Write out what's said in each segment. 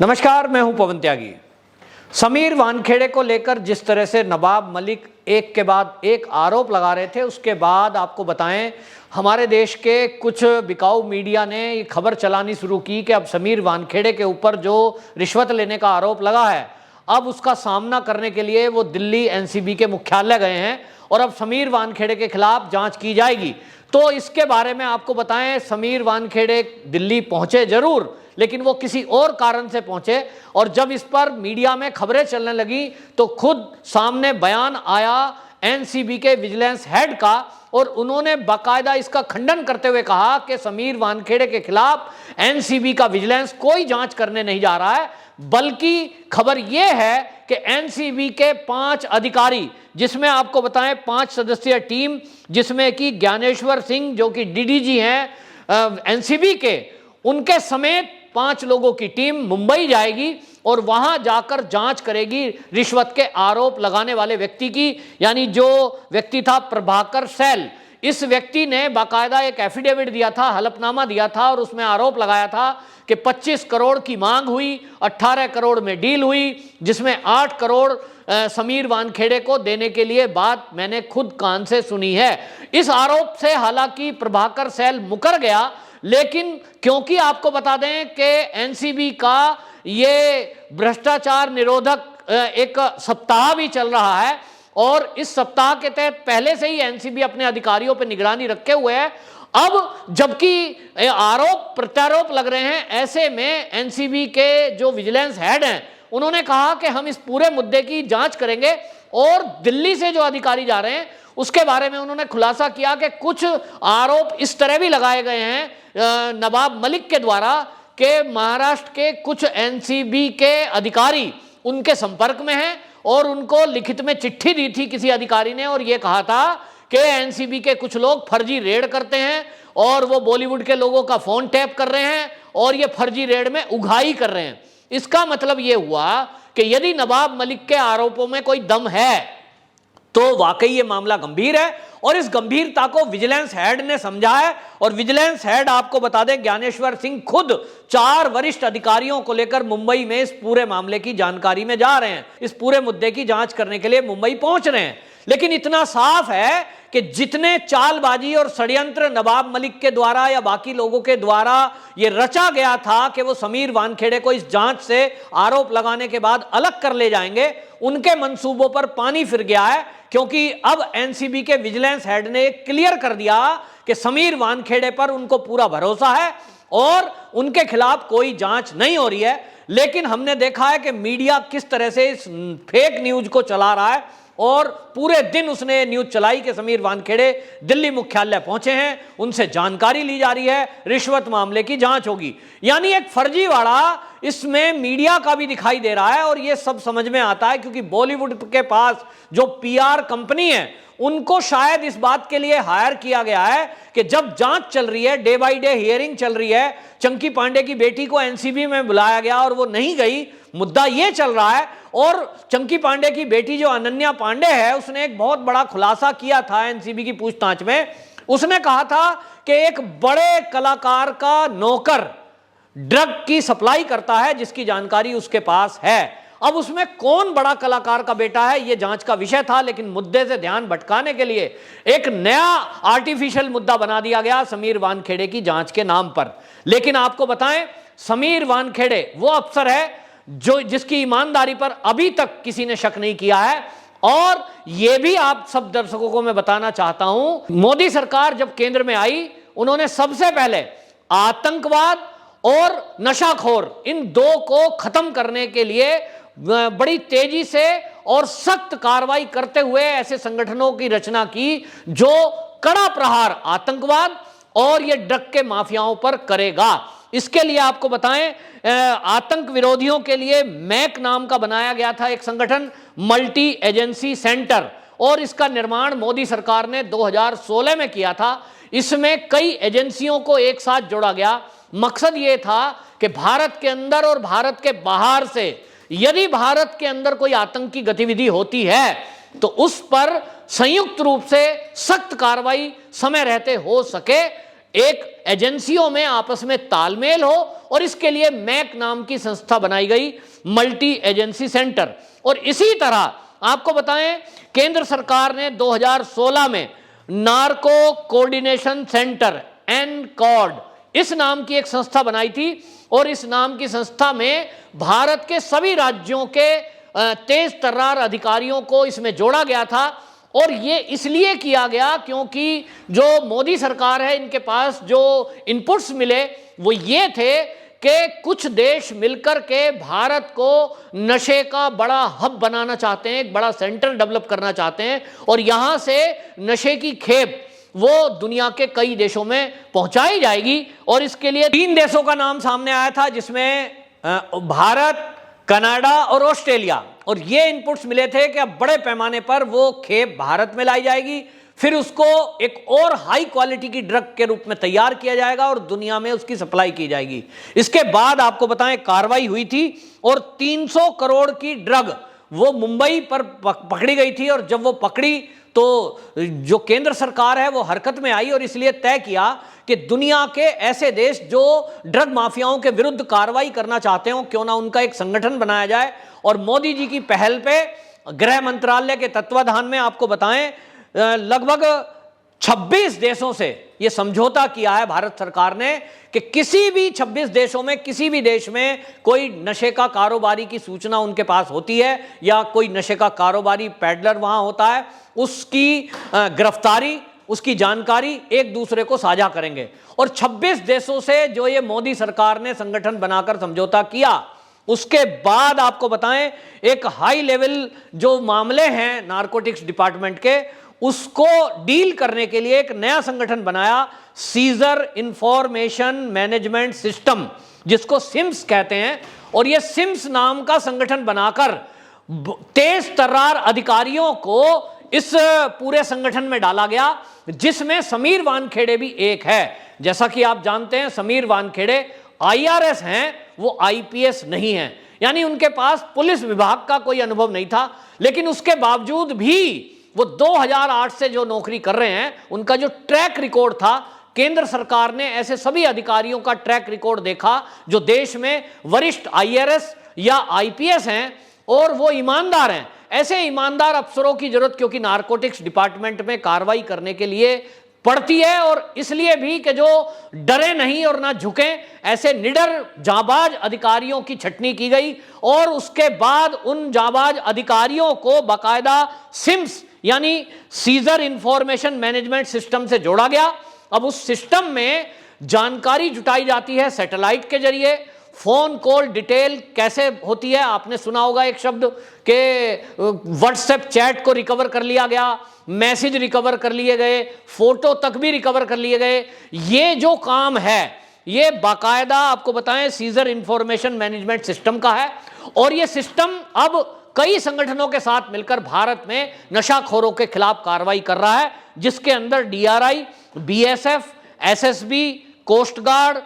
नमस्कार, मैं हूं पवन त्यागी। समीर वानखेड़े को लेकर जिस तरह से नवाब मलिक एक के बाद एक आरोप लगा रहे थे, उसके बाद आपको बताएं हमारे देश के कुछ बिकाऊ मीडिया ने ये खबर चलानी शुरू की कि अब समीर वानखेड़े के ऊपर जो रिश्वत लेने का आरोप लगा है, अब उसका सामना करने के लिए वो दिल्ली एनसीबी के मुख्यालय गए हैं और अब समीर वानखेड़े के खिलाफ जांच की जाएगी। तो इसके बारे में आपको बताएं, समीर वानखेड़े दिल्ली पहुंचे जरूर, लेकिन वो किसी और कारण से पहुंचे और जब इस पर मीडिया में खबरें चलने लगी तो खुद सामने बयान आया एनसीबी के विजिलेंस हेड का और उन्होंने बाकायदा इसका खंडन करते हुए कहा कि समीर वानखेड़े के खिलाफ एनसीबी का विजिलेंस कोई जांच करने नहीं जा रहा है, बल्कि खबर यह है कि एनसीबी के 5 अधिकारी, जिसमें आपको बताएं 5 सदस्यीय टीम, जिसमें कि ज्ञानेश्वर सिंह जो कि डीडीजी हैं एनसीबी के, उनके समेत 5 लोगों की टीम मुंबई जाएगी और वहां जाकर जांच करेगी रिश्वत के आरोप लगाने वाले व्यक्ति की, यानी जो व्यक्ति था प्रभाकर सैल। इस व्यक्ति ने बाकायदा एक एफिडेविट दिया था, हलफनामा दिया था और उसमें आरोप लगाया था कि 25 करोड़ की मांग हुई, 18 करोड़ में डील हुई, जिसमें 8 करोड़ समीर वानखेड़े को देने के लिए बात मैंने खुद कान से सुनी है। इस आरोप से हालांकि प्रभाकर सैल मुकर गया, लेकिन क्योंकि आपको बता दें कि एनसीबी का ये भ्रष्टाचार निरोधक एक सप्ताह भी चल रहा है और इस सप्ताह के तहत पहले से ही एनसीबी अपने अधिकारियों पर निगरानी रखे हुए है। अब जबकि आरोप प्रत्यारोप लग रहे हैं, ऐसे में एनसीबी के जो विजिलेंस हेड हैं उन्होंने कहा कि हम इस पूरे मुद्दे की जांच करेंगे और दिल्ली से जो अधिकारी जा रहे हैं उसके बारे में उन्होंने खुलासा किया कि कुछ आरोप इस तरह भी लगाए गए हैं नवाब मलिक के द्वारा कि महाराष्ट्र के कुछ एनसीबी के अधिकारी उनके संपर्क में हैं और उनको लिखित में चिट्ठी दी थी किसी अधिकारी ने और यह कहा था कि एनसीबी के कुछ लोग फर्जी रेड करते हैं और वो बॉलीवुड के लोगों का फोन टैप कर रहे हैं और ये फर्जी रेड में उगाही कर रहे हैं। इसका मतलब ये हुआ कि यदि नवाब मलिक के आरोपों में कोई दम है तो वाकई ये मामला गंभीर है और इस गंभीरता को विजिलेंस हेड ने समझा है। और विजिलेंस हेड आपको बता दें, ज्ञानेश्वर सिंह खुद 4 वरिष्ठ अधिकारियों को लेकर मुंबई में इस पूरे मामले की जानकारी में जा रहे हैं, इस पूरे मुद्दे की जांच करने के लिए मुंबई पहुंच रहे हैं। लेकिन इतना साफ है कि जितने चालबाजी और षड्यंत्र नवाब मलिक के द्वारा या बाकी लोगों के द्वारा ये रचा गया था कि वो समीर वानखेड़े को इस जांच से आरोप लगाने के बाद अलग कर ले जाएंगे, उनके मंसूबों पर पानी फिर गया है, क्योंकि अब एनसीबी के विजिलेंस हेड ने क्लियर कर दिया कि समीर वानखेड़े पर उनको पूरा भरोसा है और उनके खिलाफ कोई जांच नहीं हो रही है। लेकिन हमने देखा है कि मीडिया किस तरह से इस फेक न्यूज को चला रहा है और पूरे दिन उसने न्यूज चलाई कि समीर वानखेड़े दिल्ली मुख्यालय पहुंचे हैं, उनसे जानकारी ली जा रही है, रिश्वत मामले की जांच होगी। यानी एक फर्जीवाड़ा इसमें मीडिया का भी दिखाई दे रहा है और यह सब समझ में आता है क्योंकि बॉलीवुड के पास जो पीआर कंपनी है उनको शायद इस बात के लिए हायर किया गया है कि जब जांच चल रही है, डे बाय डे हियरिंग चल रही है, चंकी पांडे की बेटी को एनसीबी में बुलाया गया और वो नहीं गई, मुद्दा ये चल रहा है। और चंकी पांडे की बेटी जो अनन्या पांडे है, उसने एक बहुत बड़ा खुलासा किया था एनसीबी की पूछताछ में। उसने कहा था कि एक बड़े कलाकार का नौकर ड्रग की सप्लाई करता है जिसकी जानकारी उसके पास है। अब उसमें कौन बड़ा कलाकार का बेटा है ये जांच का विषय था, लेकिन मुद्दे से ध्यान भटकाने के लिए एक नया आर्टिफिशियल मुद्दा बना दिया गया समीर वानखेड़े की जांच के नाम पर। लेकिन आपको बताएं, समीर वानखेड़े वो अफसर है जो जिसकी ईमानदारी पर अभी तक किसी ने शक नहीं किया है। और यह भी आप सब दर्शकों को मैं बताना चाहता हूं, मोदी सरकार जब केंद्र में आई, उन्होंने सबसे पहले आतंकवाद और नशाखोर इन 2 को खत्म करने के लिए बड़ी तेजी से और सख्त कार्रवाई करते हुए ऐसे संगठनों की रचना की जो कड़ा प्रहार आतंकवाद और ये ड्रग के माफियाओं पर करेगा। इसके लिए आपको बताएं, आतंक विरोधियों के लिए मैक नाम का बनाया गया था एक संगठन, मल्टी एजेंसी सेंटर, और इसका निर्माण मोदी सरकार ने 2016 में किया था। इसमें कई एजेंसियों को एक साथ जोड़ा गया। मकसद ये था कि भारत के अंदर और भारत के बाहर से यदि भारत के अंदर कोई आतंकी गतिविधि होती है तो उस पर संयुक्त रूप से सख्त कार्रवाई समय रहते हो सके, एक एजेंसियों में आपस में तालमेल हो, और इसके लिए मैक नाम की संस्था बनाई गई, मल्टी एजेंसी सेंटर। और इसी तरह आपको बताएं, केंद्र सरकार ने 2016 में नार्को कोऑर्डिनेशन सेंटर एनकॉर्ड इस नाम की एक संस्था बनाई थी, और इस नाम की संस्था में भारत के सभी राज्यों के तेज तर्रार अधिकारियों को इसमें जोड़ा गया था। और ये इसलिए किया गया क्योंकि जो मोदी सरकार है, इनके पास जो इनपुट्स मिले वो ये थे कि कुछ देश मिलकर के भारत को नशे का बड़ा हब बनाना चाहते हैं, एक बड़ा सेंटर डेवलप करना चाहते हैं, और यहां से नशे की खेप वो दुनिया के कई देशों में पहुंचाई जाएगी। और इसके लिए 3 देशों का नाम सामने आया था, जिसमें भारत, कनाडा और ऑस्ट्रेलिया। और ये इनपुट्स मिले थे कि अब बड़े पैमाने पर वो खेप भारत में लाई जाएगी, फिर उसको एक और हाई क्वालिटी की ड्रग के रूप में तैयार किया जाएगा और दुनिया में उसकी सप्लाई की जाएगी। इसके बाद आपको बताएं, कार्रवाई हुई थी और 300 करोड़ की ड्रग वो मुंबई पर पकड़ी गई थी। और जब वो पकड़ी तो जो केंद्र सरकार है वो हरकत में आई, और इसलिए तय किया कि दुनिया के ऐसे देश जो ड्रग माफियाओं के विरुद्ध कार्रवाई करना चाहते हो, क्यों ना उनका एक संगठन बनाया जाए। और मोदी जी की पहल पे गृह मंत्रालय के तत्वाधान में आपको बताएं, लगभग 26 देशों से यह समझौता किया है भारत सरकार ने कि किसी भी 26 देशों में किसी भी देश में कोई नशे का कारोबारी की सूचना उनके पास होती है, या कोई नशे का कारोबारी पैडलर वहां होता है, उसकी गिरफ्तारी, उसकी जानकारी एक दूसरे को साझा करेंगे। और 26 देशों से जो ये मोदी सरकार ने संगठन बनाकर समझौता किया, उसके बाद आपको बताएं, एक हाई लेवल जो मामले हैं नारकोटिक्स डिपार्टमेंट के, उसको डील करने के लिए एक नया संगठन बनाया, सीजर इंफॉर्मेशन मैनेजमेंट सिस्टम, जिसको सिम्स कहते हैं। और ये सिम्स नाम का संगठन बनाकर तेज तर्रार अधिकारियों को इस पूरे संगठन में डाला गया, जिसमें समीर वानखेड़े भी एक है। जैसा कि आप जानते हैं, समीर वानखेड़े IRS हैं, वो IPS नहीं है, यानी उनके पास पुलिस विभाग का कोई अनुभव नहीं था। लेकिन उसके बावजूद भी वो 2008 से जो नौकरी कर रहे हैं, उनका जो ट्रैक रिकॉर्ड था, केंद्र सरकार ने ऐसे सभी अधिकारियों का ट्रैक रिकॉर्ड देखा जो देश में वरिष्ठ IRS या IPS हैं और वो ईमानदार हैं। ऐसे ईमानदार अफसरों की जरूरत क्योंकि नारकोटिक्स डिपार्टमेंट में कार्रवाई करने के लिए पड़ती है, और इसलिए भी कि जो डरे नहीं और ना झुके, ऐसे निडर जाबाज अधिकारियों की छटनी की गई। और उसके बाद उन जाबाज अधिकारियों को बाकायदा सिम्स यानी सीजर इंफॉर्मेशन मैनेजमेंट सिस्टम से जोड़ा गया। अब उस सिस्टम में जानकारी जुटाई जाती है सैटेलाइट के जरिए। फोन कॉल डिटेल कैसे होती है, आपने सुना होगा एक शब्द के व्हाट्सएप चैट को रिकवर कर लिया गया, मैसेज रिकवर कर लिए गए, फोटो तक भी रिकवर कर लिए गए। ये जो काम है ये बाकायदा आपको बताएं सीजर इंफॉर्मेशन मैनेजमेंट सिस्टम का है। और ये सिस्टम अब कई संगठनों के साथ मिलकर भारत में नशाखोरों के खिलाफ कार्रवाई कर रहा है, जिसके अंदर DRI, BSF, SSB, coast guard,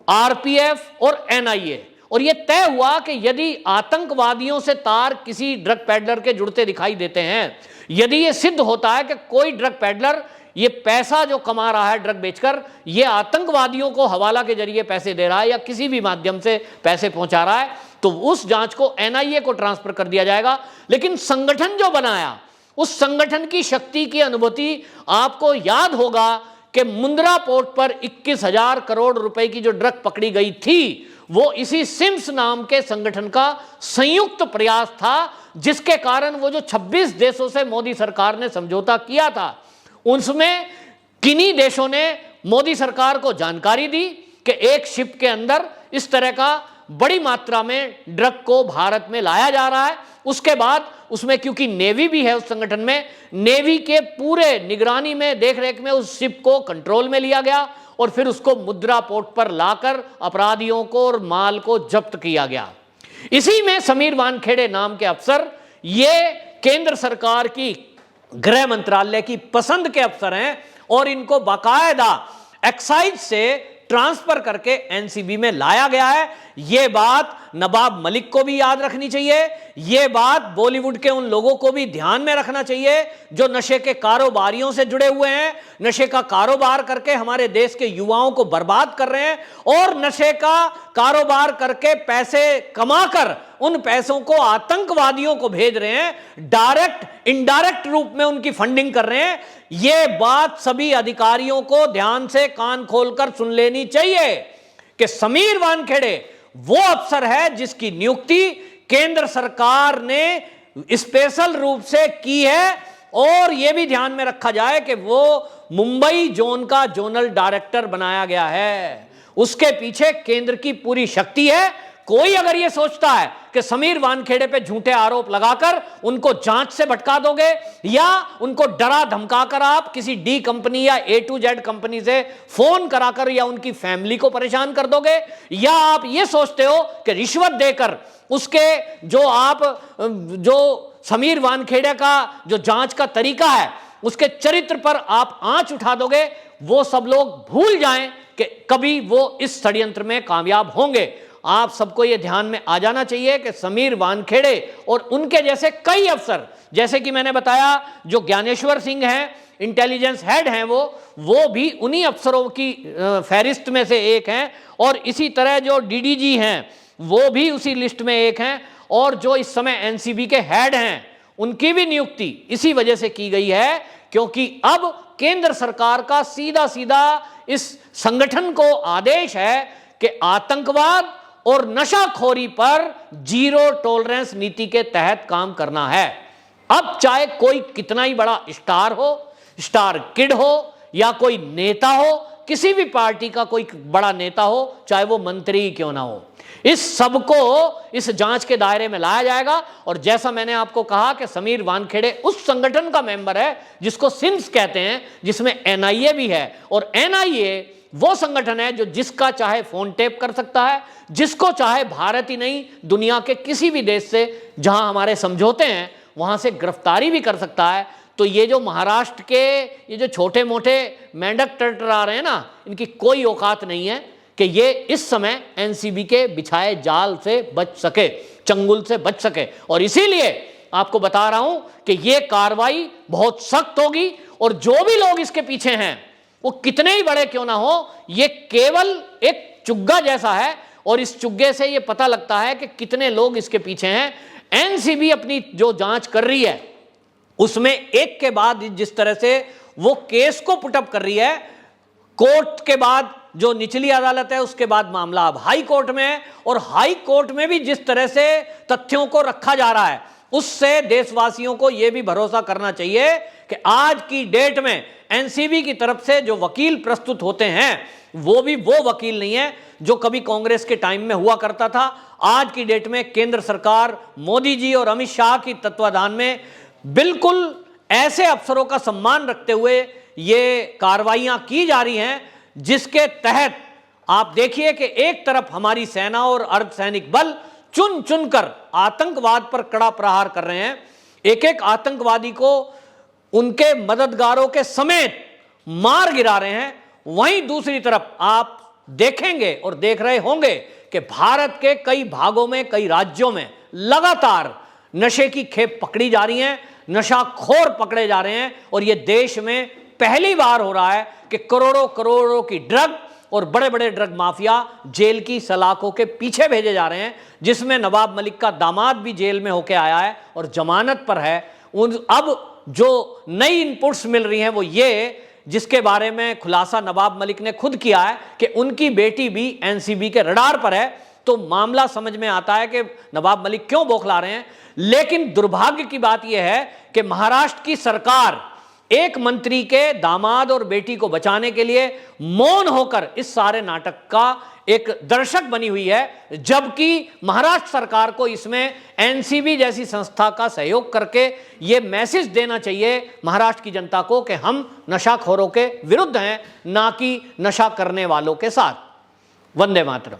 RPF और NIA। और यह तय हुआ कि यदि आतंकवादियों से तार किसी ड्रग पैडलर के जुड़ते दिखाई देते हैं, यदि यह सिद्ध होता है कि कोई ड्रग पैडलर ये पैसा जो कमा रहा है ड्रग बेचकर, ये आतंकवादियों को हवाला के जरिए पैसे दे रहा है या किसी भी माध्यम से पैसे पहुंचा रहा है, तो उस जांच को NIA को ट्रांसफर कर दिया जाएगा। लेकिन संगठन जो बनाया, उस संगठन की शक्ति की अनुभूति आपको याद होगा कि मुंद्रा पोर्ट पर 21,000 करोड़ रुपए की जो ड्रग पकड़ी गई थी, वो इसी सिम्स नाम के संगठन का संयुक्त प्रयास था, जिसके कारण वो जो 26 देशों से मोदी सरकार ने समझौता किया था, उसमें किन्हीं देशों ने मोदी सरकार को जानकारी दी कि एक शिप के अंदर इस तरह का बड़ी मात्रा में ड्रग को भारत में लाया जा रहा है। उसके बाद उसमें क्योंकि नेवी भी है उस संगठन में, नेवी के पूरे निगरानी में, देखरेख में उस शिप को कंट्रोल में लिया गया और फिर उसको मुंद्रा पोर्ट पर लाकर अपराधियों को और माल को जब्त किया गया। इसी में समीर वानखेड़े नाम के अफसर, ये केंद्र सरकार की गृह मंत्रालय की पसंद के अफसर हैं और इनको बाकायदा एक्साइज से ट्रांसफर करके एनसीबी में लाया गया है। यह बात नवाब मलिक को भी याद रखनी चाहिए, यह बात बॉलीवुड के उन लोगों को भी ध्यान में रखना चाहिए जो नशे के कारोबारियों से जुड़े हुए हैं, नशे का कारोबार करके हमारे देश के युवाओं को बर्बाद कर रहे हैं और नशे का कारोबार करके पैसे कमाकर उन पैसों को आतंकवादियों को भेज रहे हैं, डायरेक्ट इनडायरेक्ट रूप में उनकी फंडिंग कर रहे हैं। यह बात सभी अधिकारियों को ध्यान से कान खोलकर सुन लेनी चाहिए कि समीर वानखेड़े वो अफसर है जिसकी नियुक्ति केंद्र सरकार ने स्पेशल रूप से की है और यह भी ध्यान में रखा जाए कि वो मुंबई जोन का जोनल डायरेक्टर बनाया गया है। उसके पीछे केंद्र की पूरी शक्ति है। कोई अगर यह सोचता है कि समीर वानखेड़े पे झूठे आरोप लगाकर उनको जांच से भटका दोगे या उनको डरा धमकाकर आप किसी डी कंपनी या A to Z कंपनी से फोन कराकर या उनकी फैमिली को परेशान कर दोगे, या आप ये सोचते हो कि रिश्वत देकर उसके जो समीर वानखेड़े का जो जांच का तरीका है उसके चरित्र पर आप आंच उठा दोगे, वो सब लोग भूल जाएं कि कभी वो इस षड्यंत्र में कामयाब होंगे। आप सबको यह ध्यान में आ जाना चाहिए कि समीर वानखेड़े और उनके जैसे कई अफसर, जैसे कि मैंने बताया जो ज्ञानेश्वर सिंह हैं, इंटेलिजेंस हेड हैं, वो भी उन्हीं अफसरों की फहरिस्त में से एक हैं, और इसी तरह जो डीडीजी हैं वो भी उसी लिस्ट में एक हैं, और जो इस समय एनसीबी के हेड हैं उनकी भी नियुक्ति इसी वजह से की गई है क्योंकि अब केंद्र सरकार का सीधा सीधा इस संगठन को आदेश है कि आतंकवाद और नशाखोरी पर जीरो टॉलरेंस नीति के तहत काम करना है। अब चाहे कोई कितना ही बड़ा स्टार हो, स्टार किड हो, या कोई नेता हो, किसी भी पार्टी का कोई बड़ा नेता हो, चाहे वो मंत्री क्यों ना हो, इस सबको इस जांच के दायरे में लाया जाएगा। और जैसा मैंने आपको कहा कि समीर वानखेड़े उस संगठन का मेंबर है जिसको सिम्स कहते हैं, जिसमें एनआईए भी है, और एनआईए वो संगठन है जो जिसका चाहे फोन टेप कर सकता है, जिसको चाहे भारत ही नहीं दुनिया के किसी भी देश से जहां हमारे समझौते हैं वहां से गिरफ्तारी भी कर सकता है। तो ये जो महाराष्ट्र के ये जो छोटे मोटे मेंढक टरटरा रहे हैं ना, इनकी कोई औकात नहीं है कि ये इस समय एनसीबी के बिछाए जाल से बच सके, चंगुल से बच सके। और इसीलिए आपको बता रहा हूं कि ये कार्रवाई बहुत सख्त होगी, और जो भी लोग इसके पीछे हैं वो कितने ही बड़े क्यों ना हो, ये केवल एक चुग्गा जैसा है, और इस चुग्गे से ये पता लगता है कि कितने लोग इसके पीछे हैं। एनसीबी अपनी जो जांच कर रही है उसमें एक के बाद जिस तरह से वो केस को पुटअप कर रही है, कोर्ट के बाद जो निचली अदालत है उसके बाद मामला अब हाई कोर्ट में है, और हाई कोर्ट में भी जिस तरह से तथ्यों को रखा जा रहा है उससे देशवासियों को यह भी भरोसा करना चाहिए कि आज की डेट में एनसीबी की तरफ से जो वकील प्रस्तुत होते हैं वो भी वो वकील नहीं है जो कभी कांग्रेस के टाइम में हुआ करता था। आज की डेट में केंद्र सरकार मोदी जी और अमित शाह की तत्वाधान में बिल्कुल ऐसे अफसरों का सम्मान रखते हुए ये कार्रवाइयां की जा रही हैं, जिसके तहत आप देखिए कि एक तरफ हमारी सेना और अर्धसैनिक बल चुन चुनकर आतंकवाद पर कड़ा प्रहार कर रहे हैं, एक एक आतंकवादी को उनके मददगारों के समेत मार गिरा रहे हैं। वहीं दूसरी तरफ आप देखेंगे और देख रहे होंगे कि भारत के कई भागों में, कई राज्यों में लगातार नशे की खेप पकड़ी जा रही है, नशाखोर पकड़े जा रहे हैं, और यह देश में पहली बार हो रहा है कि करोड़ों करोड़ों की ड्रग और बड़े बड़े ड्रग माफिया जेल की सलाखों के पीछे भेजे जा रहे हैं, जिसमें नवाब मलिक का दामाद भी जेल में होके आया है और जमानत पर है। अब जो नई इनपुट्स मिल रही हैं वो ये, जिसके बारे में खुलासा नवाब मलिक ने खुद किया है कि उनकी बेटी भी एनसीबी के रडार पर है। तो मामला समझ में आता है कि नवाब मलिक क्यों बौखला रहे हैं। लेकिन दुर्भाग्य की बात यह है कि महाराष्ट्र की सरकार एक मंत्री के दामाद और बेटी को बचाने के लिए मौन होकर इस सारे नाटक का एक दर्शक बनी हुई है, जबकि महाराष्ट्र सरकार को इसमें एनसीबी जैसी संस्था का सहयोग करके यह मैसेज देना चाहिए महाराष्ट्र की जनता को कि हम नशाखोरों के विरुद्ध हैं, ना कि नशा करने वालों के साथ। वंदे मातरम।